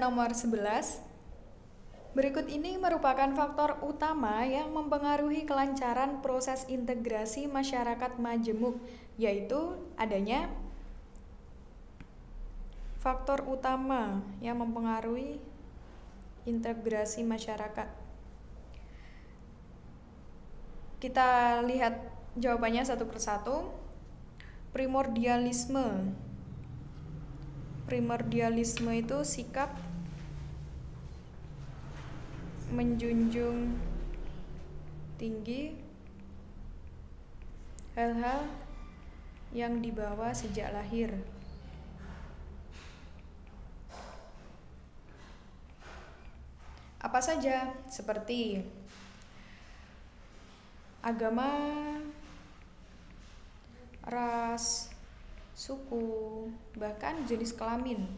nomor 11. Berikut ini merupakan faktor utama yang mempengaruhi kelancaran proses integrasi masyarakat majemuk, yaitu adanya faktor utama yang mempengaruhi integrasi masyarakat. Kita lihat jawabannya satu persatu. Primordialisme. Primordialisme itu sikap menjunjung tinggi hal-hal yang dibawa sejak lahir. Apa saja? Seperti agama, ras, suku, bahkan jenis kelamin.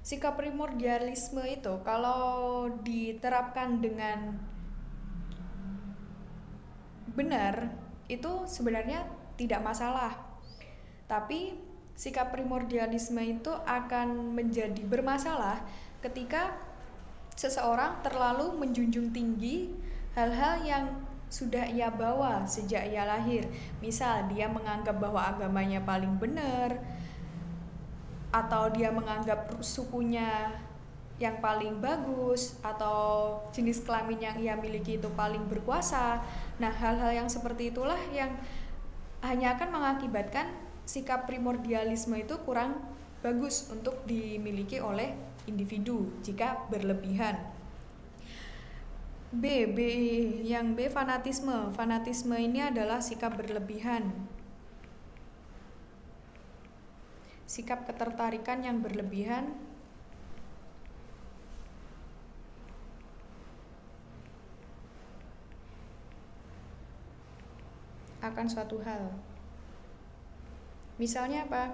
Sikap primordialisme itu kalau diterapkan dengan benar itu sebenarnya tidak masalah. Tapi sikap primordialisme itu akan menjadi bermasalah ketika seseorang terlalu menjunjung tinggi hal-hal yang sudah ia bawa sejak ia lahir. Misal dia menganggap bahwa agamanya paling benar, atau dia menganggap sukunya yang paling bagus, atau jenis kelamin yang ia miliki itu paling berkuasa. Nah, hal-hal yang seperti itulah yang hanya akan mengakibatkan sikap primordialisme itu kurang bagus untuk dimiliki oleh individu jika berlebihan. Yang B fanatisme. Fanatisme ini adalah sikap berlebihan. Sikap ketertarikan yang berlebihan akan suatu hal. Misalnya apa?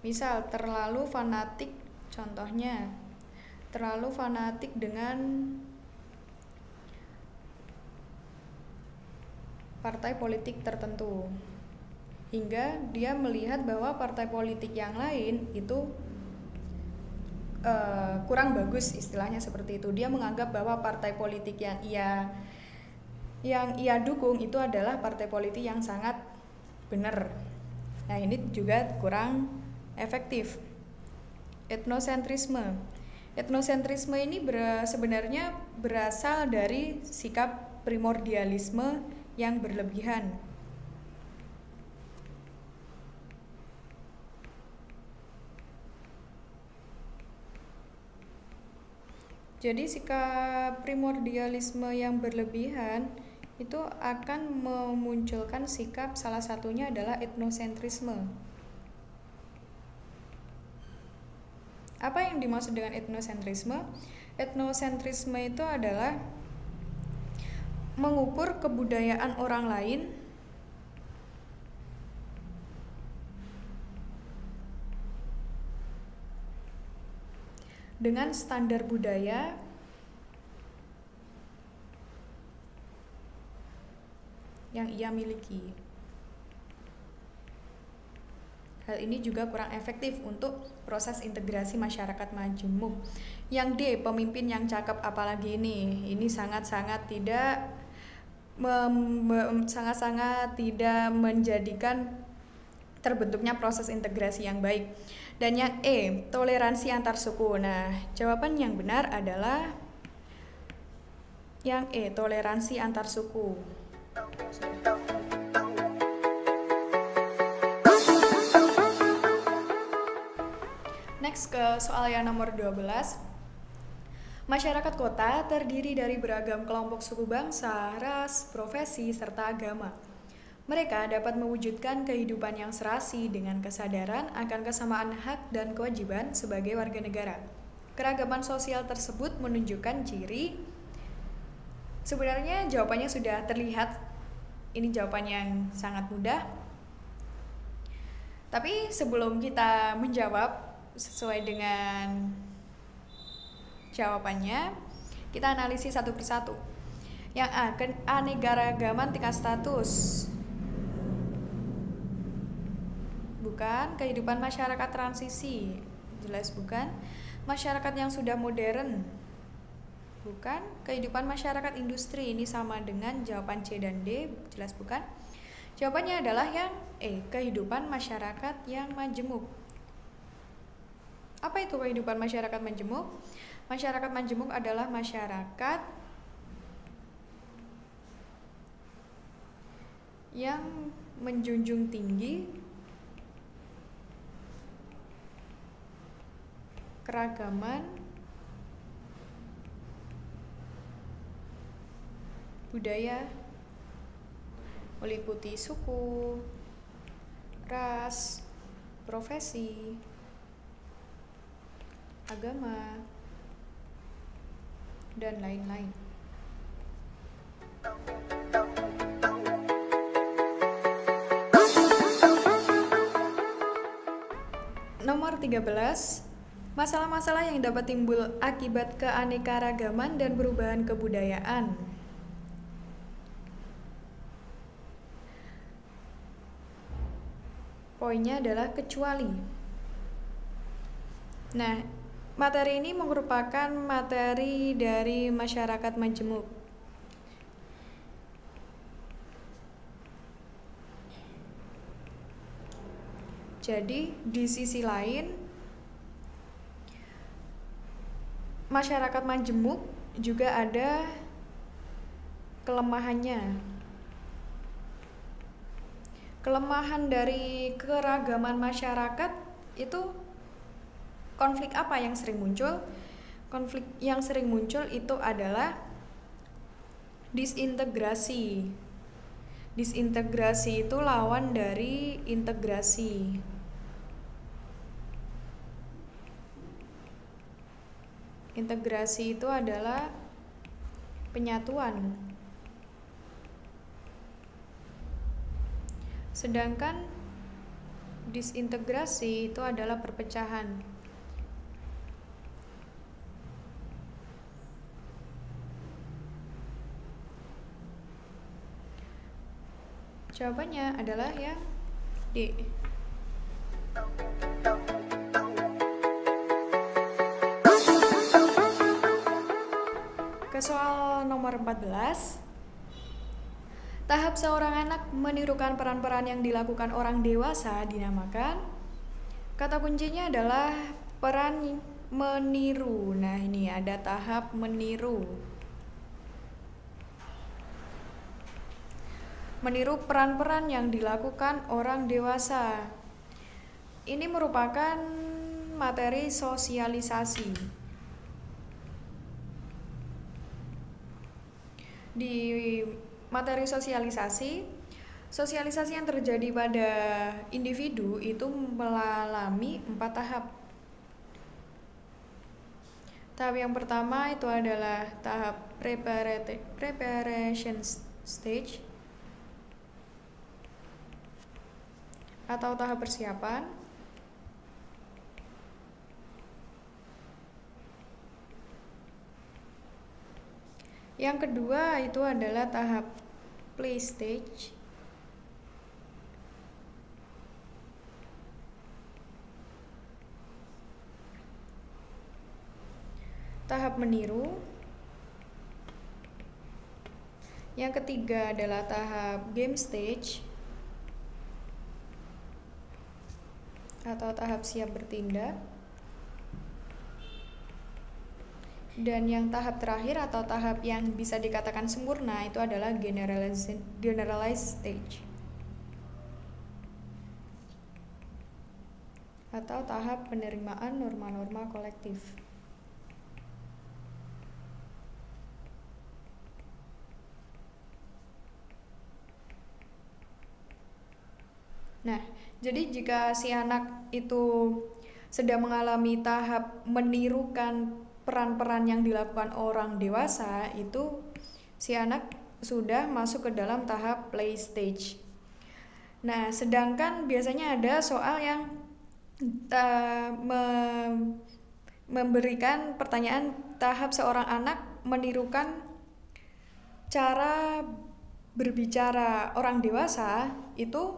Misal terlalu fanatik, contohnya terlalu fanatik dengan partai politik tertentu, hingga dia melihat bahwa partai politik yang lain itu kurang bagus, istilahnya seperti itu. Dia menganggap bahwa partai politik yang ia dukung itu adalah partai politik yang sangat benar. Nah, ini juga kurang efektif. Etnosentrisme. Etnosentrisme ini sebenarnya berasal dari sikap primordialisme yang berlebihan. Jadi sikap primordialisme yang berlebihan itu akan memunculkan sikap, salah satunya adalah etnosentrisme. Apa yang dimaksud dengan etnosentrisme? Etnosentrisme itu adalah mengukur kebudayaan orang lain dengan standar budaya yang ia miliki. Hal ini juga kurang efektif untuk proses integrasi masyarakat majemuk. Yang D, pemimpin yang cakep, apalagi ini sangat-sangat tidak menjadikan terbentuknya proses integrasi yang baik. Dan yang E, toleransi antar suku. Nah, jawaban yang benar adalah yang E, toleransi antar suku. Next ke soal yang nomor 12. Masyarakat kota terdiri dari beragam kelompok suku bangsa, ras, profesi, serta agama. Mereka dapat mewujudkan kehidupan yang serasi dengan kesadaran akan kesamaan hak dan kewajiban sebagai warga negara. Keragaman sosial tersebut menunjukkan ciri. Sebenarnya jawabannya sudah terlihat. Ini jawaban yang sangat mudah. Tapi sebelum kita menjawab sesuai dengan jawabannya, kita analisis satu persatu. Yang A, keanekaragaman tingkat status. Bukan. Kehidupan masyarakat transisi? Jelas bukan. Masyarakat yang sudah modern? Bukan. Kehidupan masyarakat industri? Ini sama dengan jawaban C dan D. Jelas bukan. Jawabannya adalah yang E, kehidupan masyarakat yang majemuk. Apa itu kehidupan masyarakat majemuk? Masyarakat majemuk adalah masyarakat yang menjunjung tinggi keragaman budaya meliputi suku, ras, profesi, agama, dan lain-lain. Nomor 13, masalah-masalah yang dapat timbul akibat keanekaragaman dan perubahan kebudayaan. Poinnya adalah kecuali. Nah, materi ini merupakan materi dari masyarakat majemuk. Jadi, di sisi lain, masyarakat majemuk juga ada kelemahannya. Kelemahan dari keragaman masyarakat itu konflik apa yang sering muncul? Konflik yang sering muncul itu adalah disintegrasi. Disintegrasi itu lawan dari integrasi. Integrasi itu adalah penyatuan. Sedangkan disintegrasi itu adalah perpecahan. Jawabannya adalah yang D. Ke soal nomor 14. Tahap seorang anak menirukan peran-peran yang dilakukan orang dewasa dinamakan. Kata kuncinya adalah peran meniru. Nah, ini ada tahap meniru. Meniru peran-peran yang dilakukan orang dewasa. Ini merupakan materi sosialisasi. Di materi sosialisasi yang terjadi pada individu itu mengalami 4 tahap. Tahap yang pertama itu adalah tahap preparation stage atau tahap persiapan. Yang kedua itu adalah tahap play stage. Tahap meniru. Yang ketiga adalah tahap game stage atau tahap siap bertindak. Dan yang tahap terakhir atau tahap yang bisa dikatakan sempurna itu adalah generalized stage atau tahap penerimaan norma-norma kolektif. Nah, jadi jika si anak itu sedang mengalami tahap menirukan peran-peran yang dilakukan orang dewasa, itu si anak sudah masuk ke dalam tahap play stage. Nah, sedangkan biasanya ada soal yang memberikan pertanyaan tahap seorang anak menirukan cara berbicara orang dewasa, itu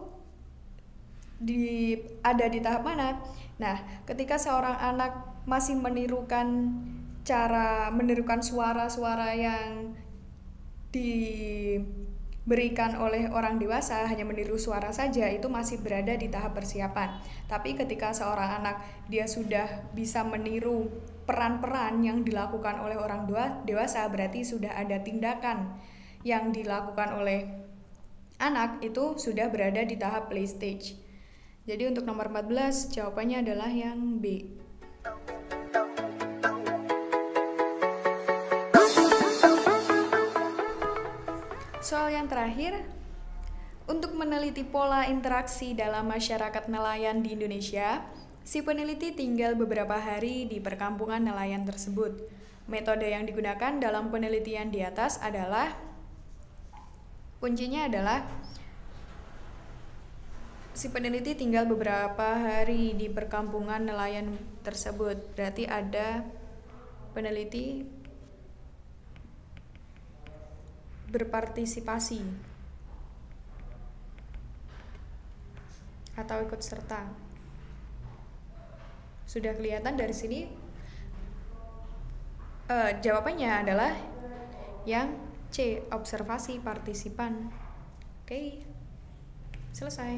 ada di tahap mana? Nah, ketika seorang anak masih menirukan suara-suara yang diberikan oleh orang dewasa, hanya meniru suara saja, itu masih berada di tahap persiapan. Tapi ketika seorang anak dia sudah bisa meniru peran-peran yang dilakukan oleh orang dewasa, berarti sudah ada tindakan yang dilakukan oleh anak itu sudah berada di tahap play stage. Jadi untuk nomor 14 jawabannya adalah yang B. Soal yang terakhir, untuk meneliti pola interaksi dalam masyarakat nelayan di Indonesia, si peneliti tinggal beberapa hari di perkampungan nelayan tersebut. Metode yang digunakan dalam penelitian di atas adalah, kuncinya adalah si peneliti tinggal beberapa hari di perkampungan nelayan tersebut. Berarti ada peneliti berpartisipasi atau ikut serta. Sudah kelihatan dari sini? Jawabannya adalah yang C, observasi partisipan. Oke, selesai.